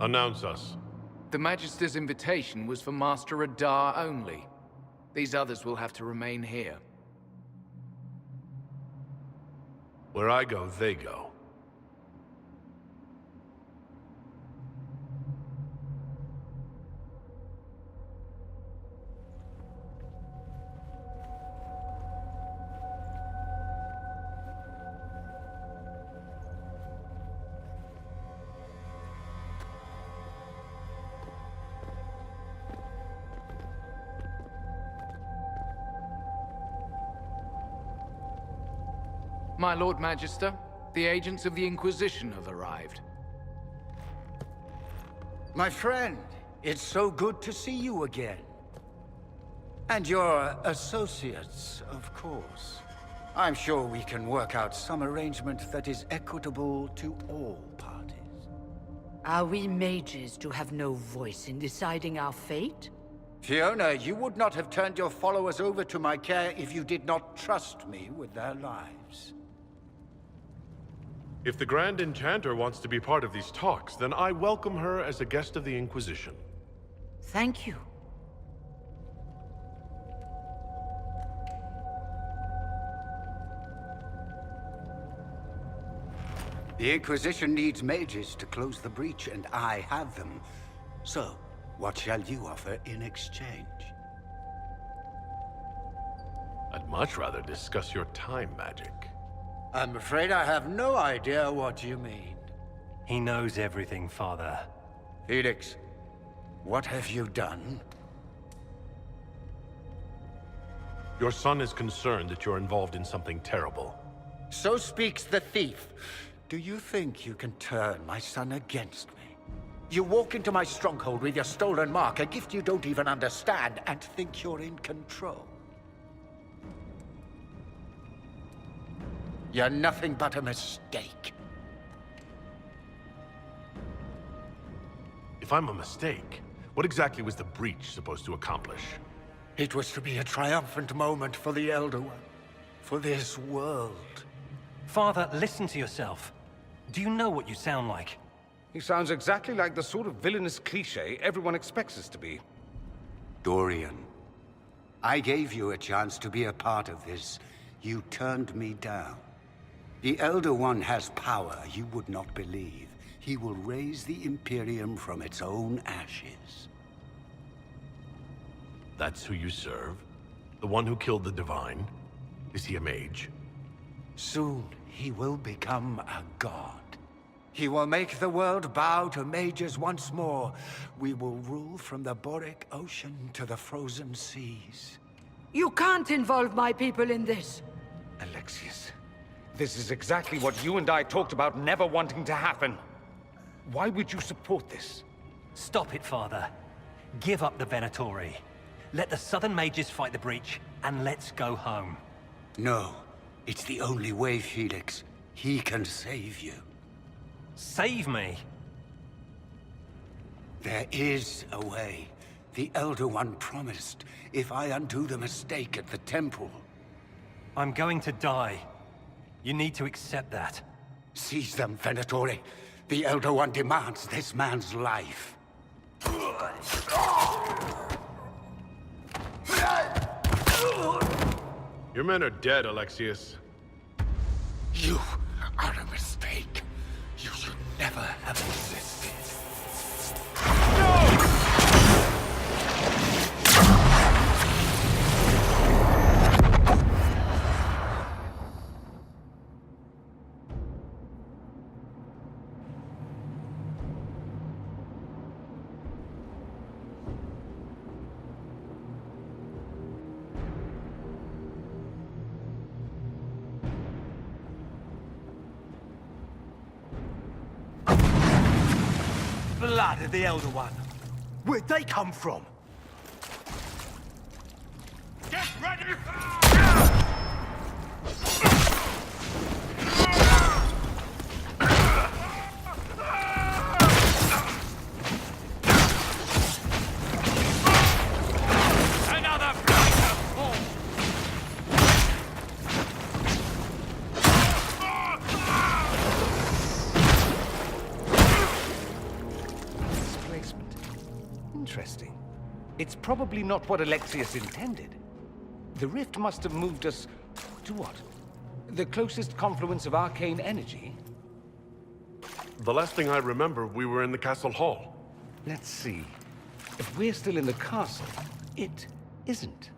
Announce us. The Magister's invitation was for Master Adaar only. These others will have to remain here. Where I go, they go. My Lord Magister, the agents of the Inquisition have arrived. My friend, it's so good to see you again. And your associates, of course. I'm sure we can work out some arrangement that is equitable to all parties. Are we mages to have no voice in deciding our fate? Fiona, you would not have turned your followers over to my care if you did not trust me with their lives. If the Grand Enchanter wants to be part of these talks, then I welcome her as a guest of the Inquisition. Thank you. The Inquisition needs mages to close the breach, and I have them. So, what shall you offer in exchange? I'd much rather discuss your time magic. I'm afraid I have no idea what you mean. He knows everything, Father. Felix, what have you done? Your son is concerned that you're involved in something terrible. So speaks the thief. Do you think you can turn my son against me? You walk into my stronghold with your stolen mark, a gift you don't even understand, and think you're in control. You're nothing but a mistake. If I'm a mistake, what exactly was the breach supposed to accomplish? It was to be a triumphant moment for the Elder One, for this world. Father, listen to yourself. Do you know what you sound like? He sounds exactly like the sort of villainous cliché everyone expects us to be. Dorian, I gave you a chance to be a part of this. You turned me down. The Elder One has power you would not believe. He will raise the Imperium from its own ashes. That's who you serve? The one who killed the Divine? Is he a mage? Soon, he will become a god. He will make the world bow to mages once more. We will rule from the Boric Ocean to the frozen seas. You can't involve my people in this. Alexius, this is exactly what you and I talked about never wanting to happen. Why would you support this? Stop it, Father. Give up the Venatori. Let the Southern Mages fight the breach, and let's go home. No, it's the only way, Felix. He can save you. Save me? There is a way. The Elder One promised, if I undo the mistake at the temple. I'm going to die. You need to accept that. Seize them, Venatori. The Elder One demands this man's life. Your men are dead, Alexius. You are a mistake. You should never have existed. Blood of the Elder One. Where'd they come from? Get ready! Another flight of fools! interesting. It's probably not what Alexius intended. The rift must have moved us to what? The closest confluence of arcane energy? The last thing I remember, we were in the castle hall. Let's see. If we're still in the castle, it isn't.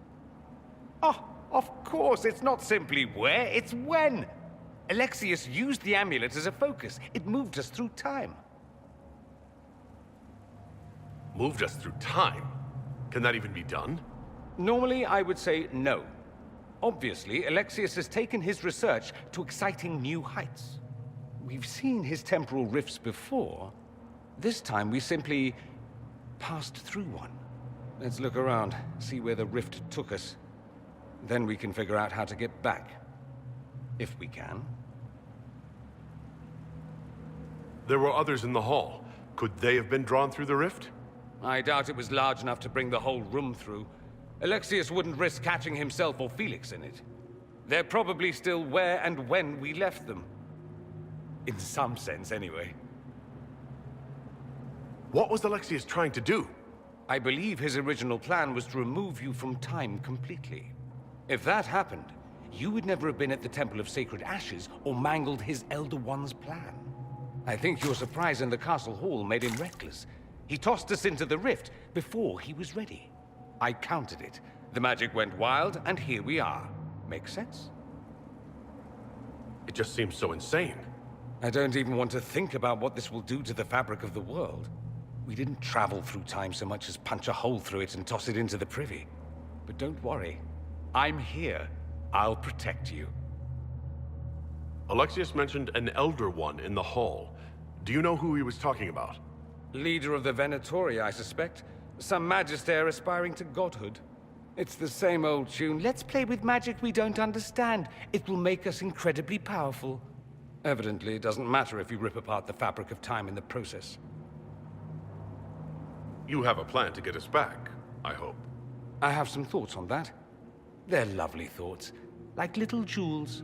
Oh, of course, it's not simply where, it's when! Alexius used the amulet as a focus. It moved us through time. Moved us through time? Can that even be done? Normally, I would say no. Obviously, Alexius has taken his research to exciting new heights. We've seen his temporal rifts before. This time, we simply passed through one. Let's look around, see where the rift took us. Then we can figure out how to get back. If we can. There were others in the hall. Could they have been drawn through the rift? I doubt it was large enough to bring the whole room through. Alexius wouldn't risk catching himself or Felix in it. They're probably still where and when we left them. In some sense, anyway. What was Alexius trying to do? I believe his original plan was to remove you from time completely. If that happened, you would never have been at the Temple of Sacred Ashes or mangled his Elder One's plan. I think your surprise in the castle hall made him reckless. He tossed us into the rift before he was ready. I counted it. The magic went wild, and here we are. Make sense? It just seems so insane. I don't even want to think about what this will do to the fabric of the world. We didn't travel through time so much as punch a hole through it and toss it into the privy. But don't worry. I'm here. I'll protect you. Alexius mentioned an Elder One in the hall. Do you know who he was talking about? Leader of the Venatori, I suspect. Some magister aspiring to godhood. It's the same old tune. Let's play with magic we don't understand. It will make us incredibly powerful. Evidently, it doesn't matter if you rip apart the fabric of time in the process. You have a plan to get us back, I hope. I have some thoughts on that. They're lovely thoughts, like little jewels.